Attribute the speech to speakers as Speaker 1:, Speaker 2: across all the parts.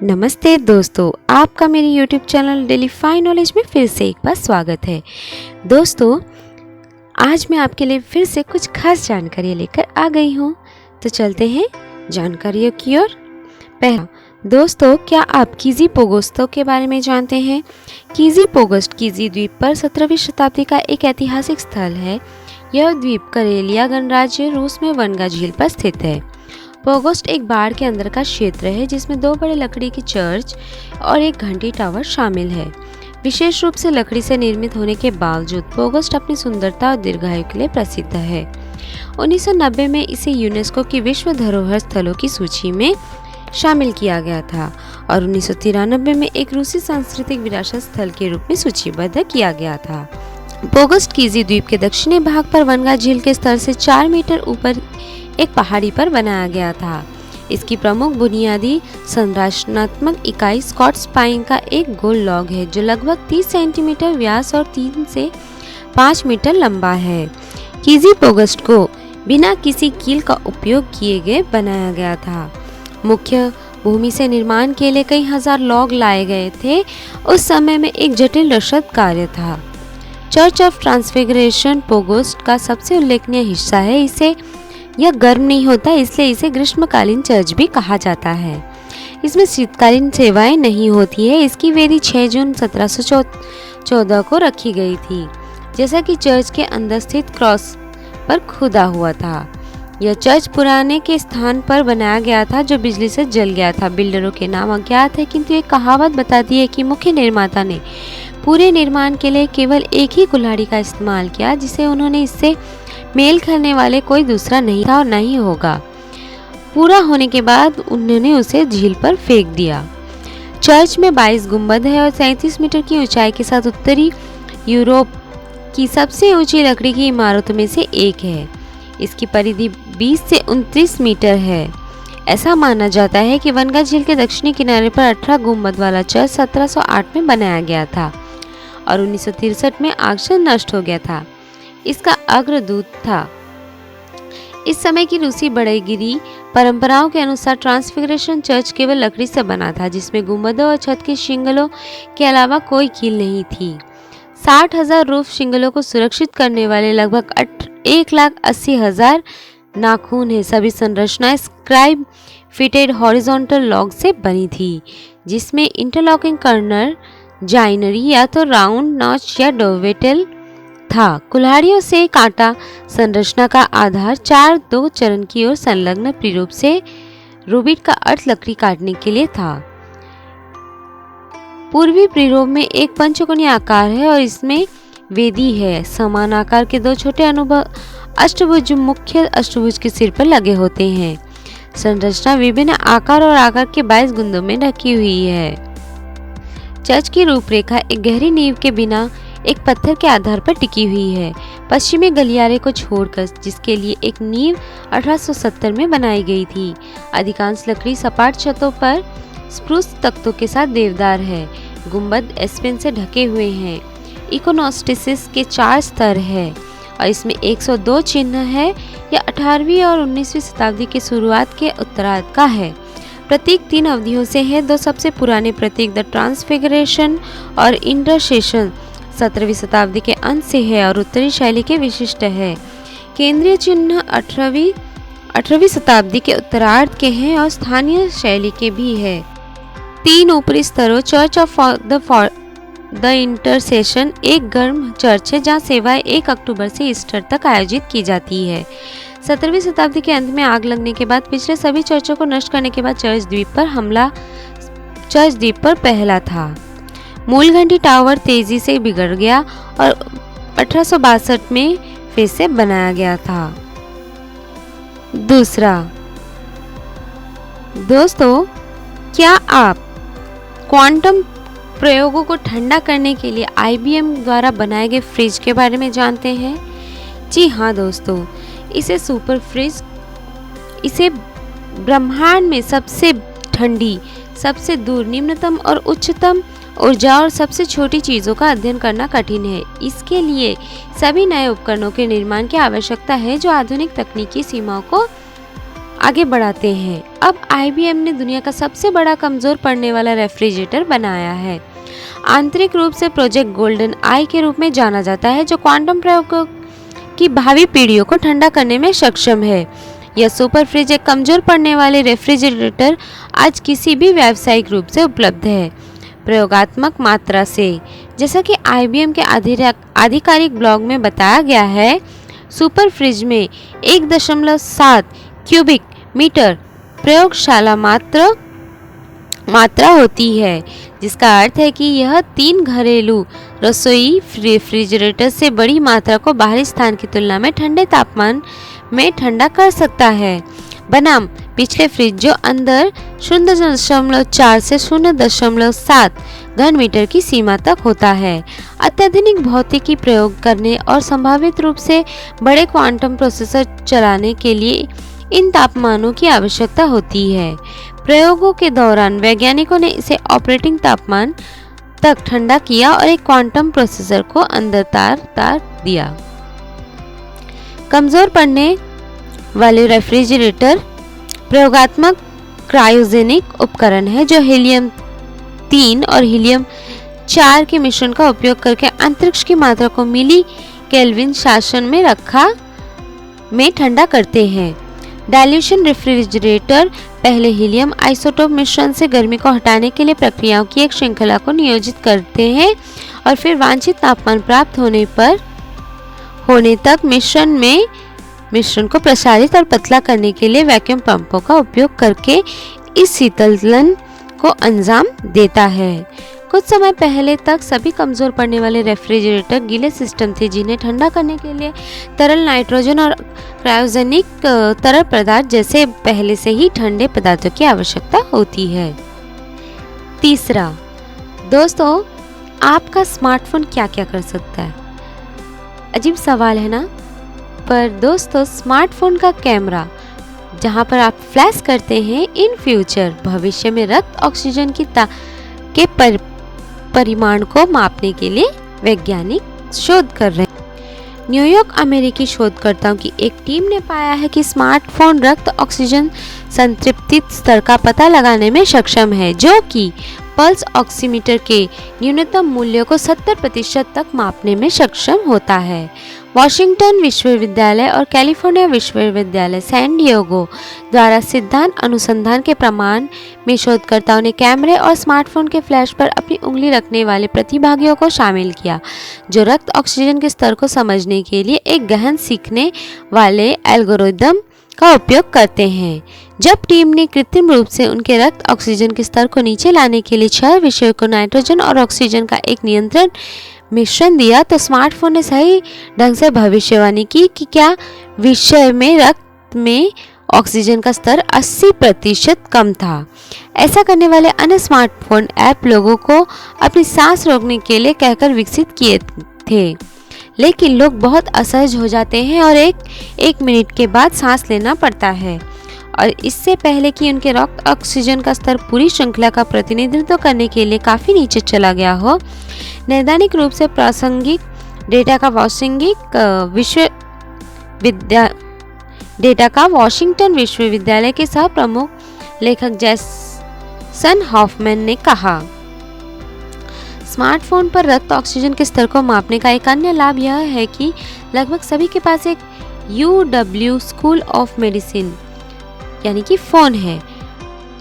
Speaker 1: नमस्ते दोस्तों, आपका मेरे YouTube channel daily fine knowledge में फिर से एक बार स्वागत है। दोस्तों, आज मैं आपके लिए फिर से कुछ खास जानकारी लेकर आ गई हूँ। तो चलते हैं जानकारियों की ओर। पहला, दोस्तों, क्या आप किजी पोगोस्तों के बारे में जानते हैं? किजी पोगोस्ट किजी द्वीप पर 17वीं शताब्दी का एक ऐतिहासिक स्थल है। यह द्वीप करेलिया गणराज्य रूस में वनगा झील पर स्थित है। पोगोस्ट एक बाड़ के अंदर का क्षेत्र है जिसमें 2 बड़े लकड़ी की चर्च और एक घंटी टावर शामिल है। विशेष रूप से लकड़ी से निर्मित होने के बावजूद पोगोस्ट अपनी सुंदरता और दीर्घायु के लिए प्रसिद्ध है। 1990 में इसे यूनेस्को की विश्व धरोहर स्थलों की सूची में शामिल किया गया था और 1993 में एक रूसी सांस्कृतिक विरासत स्थल के रूप में सूचीबद्ध किया गया था। पोगोस्ट किजी द्वीप के दक्षिणी भाग पर वनगा झील के स्तर से 4 मीटर ऊपर एक पहाड़ी पर बनाया गया था। इसकी प्रमुख बुनियादी संरचनात्मक इकाई स्कॉट्स पाइन का एक गोल लॉग है जो लगभग 30 सेंटीमीटर व्यास और 3 से 5 मीटर लंबा है। किजी पोगोस्ट को बिना किसी कील का उपयोग किए गए बनाया गया था। मुख्य भूमि से निर्माण के लिए कई हजार लॉग लाए गए थे। उस समय में एक जटिल रसद कार्य था। चर्च ऑफ ट्रांसफिगरेशन पोगोस्ट का सबसे उल्लेखनीय हिस्सा है। यह गर्म नहीं होता, इसलिए इसे ग्रीष्मकालीन चर्च भी कहा जाता है। इसमें शीतकालीन सेवाएं नहीं होती है। इसकी वेदी 6 जून 1714 को रखी गई थी, जैसा कि चर्च के अंदर स्थित क्रॉस पर खुदा हुआ था। यह चर्च पुराने के स्थान पर बनाया गया था जो बिजली से जल गया था। बिल्डरों के नाम अज्ञात है, किंतु एक कहावत बताती है कि मुख्य निर्माता ने पूरे निर्माण के लिए केवल एक ही कुल्हाड़ी का इस्तेमाल किया, जिसे उन्होंने इससे मेल करने वाले कोई दूसरा नहीं था और नहीं होगा। पूरा होने के बाद उन्होंने उसे झील पर फेंक दिया। चर्च में 22 गुंबद है और 37 मीटर की ऊंचाई के साथ उत्तरी यूरोप की सबसे ऊंची लकड़ी की इमारतों में से एक है। इसकी परिधि 20 से 29 मीटर है। ऐसा माना जाता है कि वनगा झील के दक्षिणी किनारे पर 18 गुंबद वाला चर्च 1708 में बनाया गया था और 1963 में आग से नष्ट हो गया था। इसका अग्रदूत था। इस समय की रूसी बढ़ईगिरी परंपराओं के अनुसार ट्रांसफिगरेशन चर्च केवल लकड़ी से बना था, जिसमें गुंबदों और छत के शिंगलों के अलावा कोई कील नहीं थी। 60,000 रूफ शिंगलों को सुरक्षित करने वाले लगभग 1,80,000 नाखून है। सभी संरचनाएं स्क्राइब फिटेड हॉरिजॉन्टल लॉग से बनी थी, जिसमें इंटरलॉकिंग कर्नर जाइनरी या तो राउंड नॉच या डोवेटेल था। कुल्हाड़ियों से कांटा संरचना का आधार 4-2 चरण की ओर संलग्न प्रारूप से रूबिट का अर्थ लकड़ी काटने के लिए था। पूर्वी प्रारूप में एक पंचकोणीय आकार है और इसमें वेदी है। समान आकार के 2 छोटे अष्टभुज मुख्य अष्टभुज के सिर पर लगे होते हैं। संरचना विभिन्न आकार और आकार के 22 गुंबदों में ढकी हुई है। चर्च की रूपरेखा एक गहरी नींव के बिना एक पत्थर के आधार पर टिकी हुई है, पश्चिमी गलियारे को छोड़कर, जिसके लिए एक नींव 1870 में बनाई गई थी। अधिकांश लकड़ी सपाट छतों पर स्प्रूस तख्तों के साथ देवदार है। गुंबद एस्पेन से ढके हुए हैं। इकोनोस्टिसिस के 4 स्तर है और इसमें 102 चिन्ह है। यह 18वीं और 19वीं शताब्दी के शुरुआत के उत्तरार्ध का है। प्रतीक 3 अवधियों से है। 2 सबसे पुराने प्रतीक द ट्रांसफिगरेशन और इंटरसेशन 17वीं शताब्दी के अंत से है और उत्तरी शैली के विशिष्ट है। केंद्रीय चिन्ह 18वीं शताब्दी के उत्तरार्ध के हैं और स्थानीय शैली के भी है। 3 ऊपरी स्तरों चर्च ऑफ द इंटरसेशन एक गर्म चर्च है जहां सेवाएं 1 अक्टूबर से ईस्टर तक आयोजित की जाती है। 17वीं शताब्दी के अंत में आग लगने के बाद पिछले सभी चर्चों को नष्ट करने के बाद चर्च द्वीप पर पहला था। मूल घंटी टावर तेजी से बिगड़ गया और 1862 में फिर से बनाया गया था। दूसरा, दोस्तों, क्या आप क्वांटम प्रयोगों को ठंडा करने के लिए IBM द्वारा बनाए गए फ्रिज के बारे में जानते हैं? जी हाँ दोस्तों, इसे ब्रह्मांड में सबसे ठंडी, सबसे दूर, निम्नतम और उच्चतम ऊर्जा और सबसे छोटी चीज़ों का अध्ययन करना कठिन है। इसके लिए सभी नए उपकरणों के निर्माण की आवश्यकता है जो आधुनिक तकनीकी सीमाओं को आगे बढ़ाते हैं। अब IBM ने दुनिया का सबसे बड़ा कमजोर पड़ने वाला रेफ्रिजरेटर बनाया है। आंतरिक रूप से प्रोजेक्ट गोल्डन आई के रूप में जाना जाता है, जो क्वांटम प्रयोगों की भावी पीढ़ियों को ठंडा करने में सक्षम है। यह सुपर फ्रिज एक कमजोर पड़ने वाले रेफ्रिजरेटर आज किसी भी व्यावसायिक रूप से उपलब्ध है। प्रयोगात्मक मात्रा से, जैसा कि IBM के आधिकारिक ब्लॉग में बताया गया है, सुपर फ्रिज में 1.7 क्यूबिक मीटर प्रयोगशाला मात्रा होती है, जिसका अर्थ है कि यह 3 घरेलू रसोई रेफ्रिजरेटर से बड़ी मात्रा को बाहरी स्थान की तुलना में ठंडे तापमान में ठंडा कर सकता है, बनाम पिछले फ्रिज जो अंदर 0.4 से 0.7 घन मीटर की सीमा तक होता है। अत्याधुनिक भौतिकी प्रयोग करने और संभावित रूप से बड़े क्वांटम प्रोसेसर चलाने के लिए इन तापमानों की आवश्यकता होती है। प्रयोगों के दौरान वैज्ञानिकों ने इसे ऑपरेटिंग तापमान तक ठंडा किया और एक क्वांटम प्रोसेसर को अंदर तार दिया। कमजोर पड़ने वाले रेफ्रिजरेटर प्रयोगात्मक क्रायोजेनिक उपकरण है, जो हीलियम 3 और हीलियम 4 के मिश्रण का उपयोग करके अंतरिक्ष की मात्रा को मिली केल्विन शासन में ठंडा करते हैं। डाइल्यूशन रेफ्रिजरेटर पहले हीलियम आइसोटोप मिश्रण से गर्मी को हटाने के लिए प्रक्रियाओं की एक श्रृंखला को नियोजित करते हैं और फिर वांछित तापमान प्राप्त होने तक मिश्रण को प्रसारित और पतला करने के लिए वैक्यूम पंपों का उपयोग करके इस शीतलन को अंजाम देता है। कुछ समय पहले तक सभी कमजोर पड़ने वाले रेफ्रिजरेटर गीले सिस्टम थे, जिन्हें ठंडा करने के लिए तरल नाइट्रोजन और क्रायोजेनिक तरल पदार्थ जैसे पहले से ही ठंडे पदार्थों की आवश्यकता होती है। तीसरा, दोस्तों, आपका स्मार्टफोन क्या क्या कर सकता है? अजीब सवाल है ना? पर दोस्तों, स्मार्टफोन का कैमरा जहां पर आप फ्लैश करते हैं, इन फ्यूचर भविष्य में रक्त ऑक्सीजन के परिमाण को मापने के लिए वैज्ञानिक शोध कर रहे हैं। न्यूयॉर्क अमेरिकी शोधकर्ताओं की एक टीम ने पाया है कि स्मार्टफोन रक्त ऑक्सीजन संतृप्ति स्तर का पता लगाने में सक्षम है, जो कि पल्स ऑक्सीमीटर के न्यूनतम मूल्य को 70% तक मापने में सक्षम होता है। वॉशिंगटन विश्वविद्यालय और कैलिफोर्निया विश्वविद्यालय सैन डिएगो द्वारा सिद्धांत अनुसंधान के प्रमाण में शोधकर्ताओं ने कैमरे और स्मार्टफोन के फ्लैश पर अपनी उंगली रखने वाले प्रतिभागियों को शामिल किया, जो रक्त ऑक्सीजन के स्तर को समझने के लिए एक गहन सीखने वाले एल्गोरिदम का उपयोग करते हैं। जब टीम ने कृत्रिम रूप से उनके रक्त ऑक्सीजन के स्तर को नीचे लाने के लिए 6 विषयों को नाइट्रोजन और ऑक्सीजन का एक नियंत्रण मिश्रण दिया, तो स्मार्टफोन ने सही ढंग से भविष्यवाणी की कि क्या विषय में रक्त में ऑक्सीजन का स्तर 80% कम था। ऐसा करने वाले अन्य स्मार्टफोन ऐप लोगों को अपनी सांस रोकने के लिए कहकर विकसित किए थे, लेकिन लोग बहुत असहज हो जाते हैं और एक मिनट के बाद सांस लेना पड़ता है, और इससे पहले कि उनके रक्त ऑक्सीजन का स्तर पूरी श्रृंखला का प्रतिनिधित्व करने के लिए काफ़ी नीचे चला गया हो, नैदानिक रूप से प्रासंगिक डेटा का वॉशिंगटन विश्वविद्यालय के सह प्रमुख लेखक जैसन हॉफमैन ने कहा। स्मार्टफोन पर रक्त ऑक्सीजन के स्तर को मापने का एक अन्य लाभ यह है कि लगभग सभी के पास एक UW स्कूल ऑफ मेडिसिन यानी कि फ़ोन है।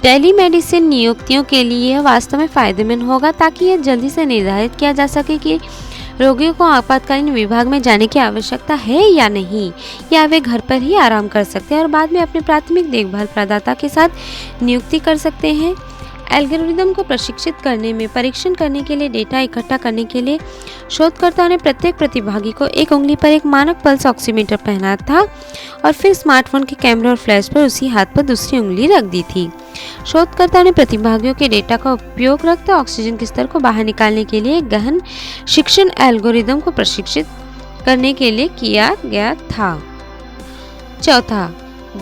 Speaker 1: टेलीमेडिसिन नियुक्तियों के लिए यह वास्तव में फ़ायदेमंद होगा, ताकि यह जल्दी से निर्धारित किया जा सके कि रोगियों को आपातकालीन विभाग में जाने की आवश्यकता है या नहीं, या वे घर पर ही आराम कर सकते हैं और बाद में अपने प्राथमिक देखभाल प्रदाता के साथ नियुक्ति कर सकते हैं। एल्गोरिदम को प्रशिक्षित करने में परीक्षण करने के लिए डेटा इकट्ठा करने के लिए शोधकर्ताओं ने प्रत्येक प्रतिभागी को एक उंगली पर एक मानक पल्स ऑक्सीमीटर पहना था और फिर स्मार्टफोन के कैमरे और फ्लैश पर उसी हाथ पर दूसरी उंगली रख दी थी। शोधकर्ताओं ने प्रतिभागियों के डेटा का उपयोग रक्त ऑक्सीजन के स्तर को बाहर निकालने के लिए एक गहन शिक्षण एल्गोरिदम को प्रशिक्षित करने के लिए किया गया था। चौथा,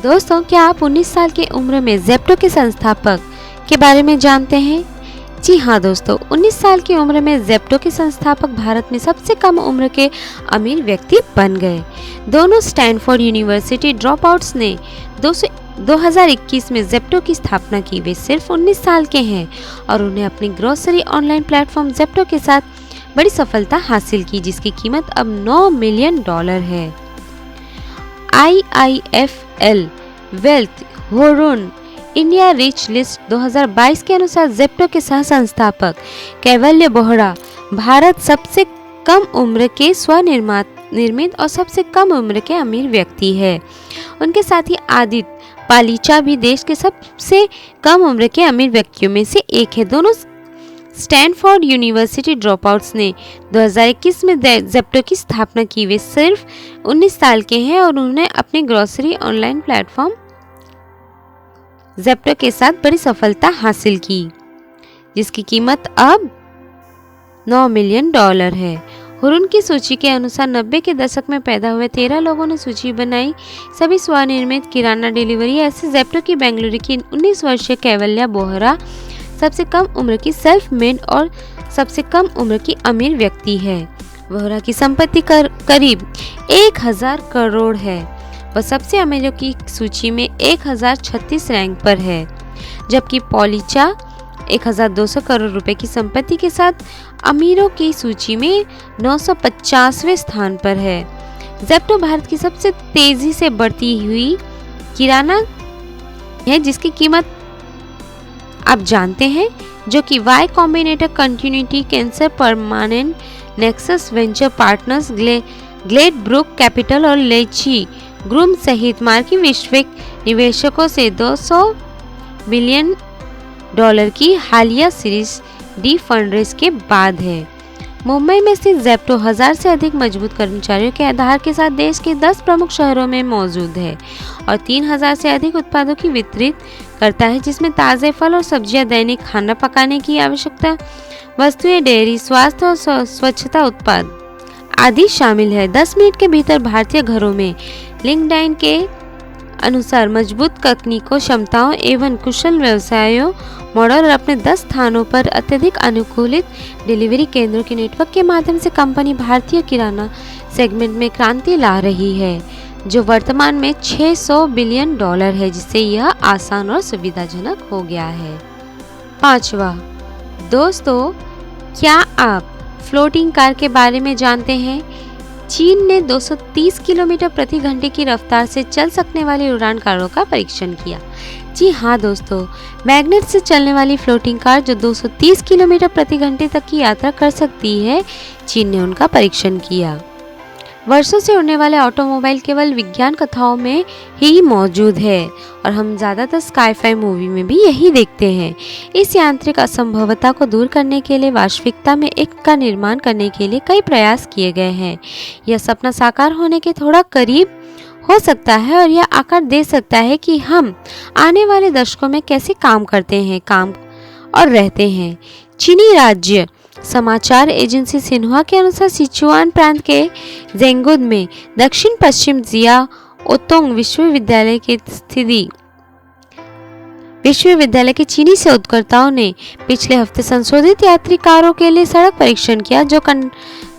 Speaker 1: दोस्तों, क्या आप 19 साल की उम्र में ज़ेप्टो के संस्थापक के बारे में जानते हैं? जी हाँ दोस्तों, 19 साल की उम्र में ज़ेप्टो के संस्थापक भारत में सबसे कम उम्र के अमीर व्यक्ति बन गए। दोनों स्टैनफोर्ड यूनिवर्सिटी ड्रॉपआउट्स ने 2021 में ज़ेप्टो की स्थापना की। वे सिर्फ 19 साल के हैं और उन्हें अपनी ग्रोसरी ऑनलाइन प्लेटफॉर्म ज़ेप्टो के साथ बड़ी सफलता हासिल की, जिसकी कीमत अब $9 मिलियन है। IIFL wealth Hurun India rich list 2022 के अनुसार ज़ेप्टो के सह संस्थापक कैवल्य बोहरा भारत सबसे कम उम्र के स्वनिर्मित और सबसे कम उम्र के अमीर व्यक्ति है। उनके साथ ही आदित्य पालीचा भी देश के सबसे कम उम्र के अमीर व्यक्तियों में से एक है। दोनों स्टैनफोर्ड यूनिवर्सिटी ड्रॉपआउट्स ने 2021 में ज़ेप्टो की स्थापना की। वे सिर्फ 19 साल के हैं और उन्होंने अपने ग्रोसरी ऑनलाइन प्लेटफॉर्म ज़ेप्टो के साथ बड़ी सफलता हासिल की, जिसकी कीमत अब $9 मिलियन है। हुरून की सूची के अनुसार 90 के दशक में पैदा हुए 13 लोगों ने सूची बनाई। सभी स्वनिर्मित किराना डिलीवरी ऐसे ज़ेप्टो की बेंगलुरु की 19 वर्षीय कैवल्या बोहरा सबसे कम उम्र की सेल्फ मेड और सबसे कम उम्र की अमीर व्यक्ति है। बोहरा की संपत्ति करीब 1000 करोड़ है। वह सबसे अमीरों की सूची में 1036 रैंक पर है, जबकि पॉलीचा 1200 करोड़ रुपए की संपत्ति के साथ अमीरों की सूची में 950वें स्थान पर है। ज़ेप्टो भारत की सबसे तेजी से बढ़ती हुई किराना है, जिसकी कीमत आप जानते हैं, जो कि Y Combinator continuity cancer permanent Nexus Venture Partners Glade Brook Capital और लेची ग्रुम सहित मार्की वैश्विक निवेशकों से $200 बिलियन की हालिया सीरीज डी फंडरेज के बाद है। मुंबई में स्थित ज़ेप्टो 1000 से अधिक मजबूत कर्मचारियों के आधार के साथ देश के 10 प्रमुख शहरों में मौजूद है और 3000 से अधिक उत्पादों की वितरित करता है, जिसमें ताज़े फल और सब्जियां, दैनिक खाना पकाने की आवश्यकता वस्तुएं, डेयरी, स्वास्थ्य और स्वच्छता उत्पाद आदि शामिल है। 10 मिनट के भीतर भारतीय घरों में लिंक्डइन के अनुसार मजबूत तकनीकों, क्षमताओं एवं कुशल व्यवसायों मॉडल और अपने 10 स्थानों पर अत्यधिक अनुकूलित डिलीवरी केंद्रों के नेटवर्क के माध्यम से कंपनी भारतीय किराना सेगमेंट में क्रांति ला रही है, जो वर्तमान में $600 बिलियन है, जिससे यह आसान और सुविधाजनक हो गया है। 5वां, दोस्तों, क्या आप फ्लोटिंग कार के बारे में जानते हैं? चीन ने 230 किलोमीटर प्रति घंटे की रफ्तार से चल सकने वाली उड़ान कारों का परीक्षण किया। जी हाँ दोस्तों, मैग्नेट से चलने वाली फ्लोटिंग कार जो 230 किलोमीटर प्रति घंटे तक की यात्रा कर सकती है, चीन ने उनका परीक्षण किया। वर्षों से उड़ने वाले ऑटोमोबाइल केवल विज्ञान कथाओं में ही मौजूद है और हम ज़्यादातर स्काई-फाई मूवी में भी यही देखते हैं। इस यांत्रिक असंभवता को दूर करने के लिए वास्तविकता में एक का निर्माण करने के लिए कई प्रयास किए गए हैं। यह सपना साकार होने के थोड़ा करीब हो सकता है और यह आकार दे सकता है कि हम आने वाले दशकों में कैसे काम करते हैं, काम और रहते हैं। चीनी राज्य समाचार एजेंसी सिन्हुआ के अनुसार सिचुआन प्रांत के जेंगुद में दक्षिण पश्चिम जिया ओतोंग विश्वविद्यालय के चीनी शोधकर्ताओं ने पिछले हफ्ते संशोधित यात्री कारों के लिए सड़क परीक्षण किया, जो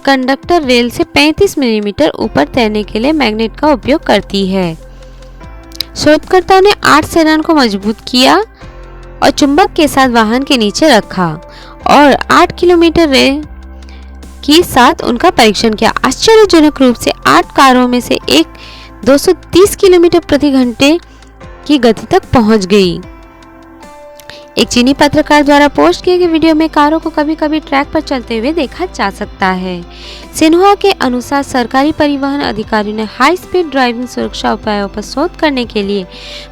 Speaker 1: कंडक्टर रेल से 35 मिलीमीटर ऊपर तैरने के लिए मैग्नेट का उपयोग करती है। शोधकर्ताओं ने 8 सेडान को मजबूत किया और चुंबक के साथ वाहन के नीचे रखा और 8 किलोमीटर रेल के साथ उनका परीक्षण किया। आश्चर्यजनक रूप से 8 कारों में से एक 230 किलोमीटर प्रति घंटे की गति तक पहुंच गई। एक चीनी पत्रकार द्वारा पोस्ट किए गए वीडियो में कारों को कभी-कभी ट्रैक पर चलते हुए देखा जा सकता है। सिन्हुआ के अनुसार सरकारी परिवहन अधिकारियों ने हाई स्पीड ड्राइविंग सुरक्षा उपायों पर शोध करने के लिए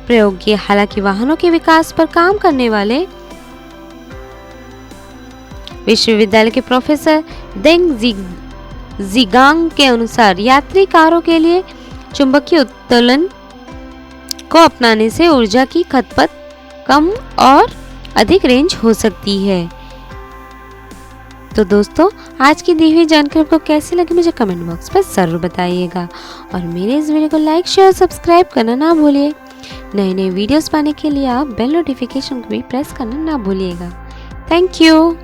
Speaker 1: प्रयोग किए। हालांकि वाहनों के विकास पर काम करने वाले विश्वविद्यालय के प्रोफेसर देंग जिगांग के अनुसार यात्री कारों के लिए चुंबकीय उत्तोलन को अपनाने से ऊर्जा की खपत कम और अधिक रेंज हो सकती है। तो दोस्तों, आज की दी हुई जानकारी आपको कैसी लगी मुझे कमेंट बॉक्स पर जरूर बताइएगा और मेरे इस वीडियो को लाइक, शेयर और सब्सक्राइब करना ना भूलिए। नए नए वीडियोस पाने के लिए आप बेल नोटिफिकेशन को भी प्रेस करना ना भूलिएगा। Thank you.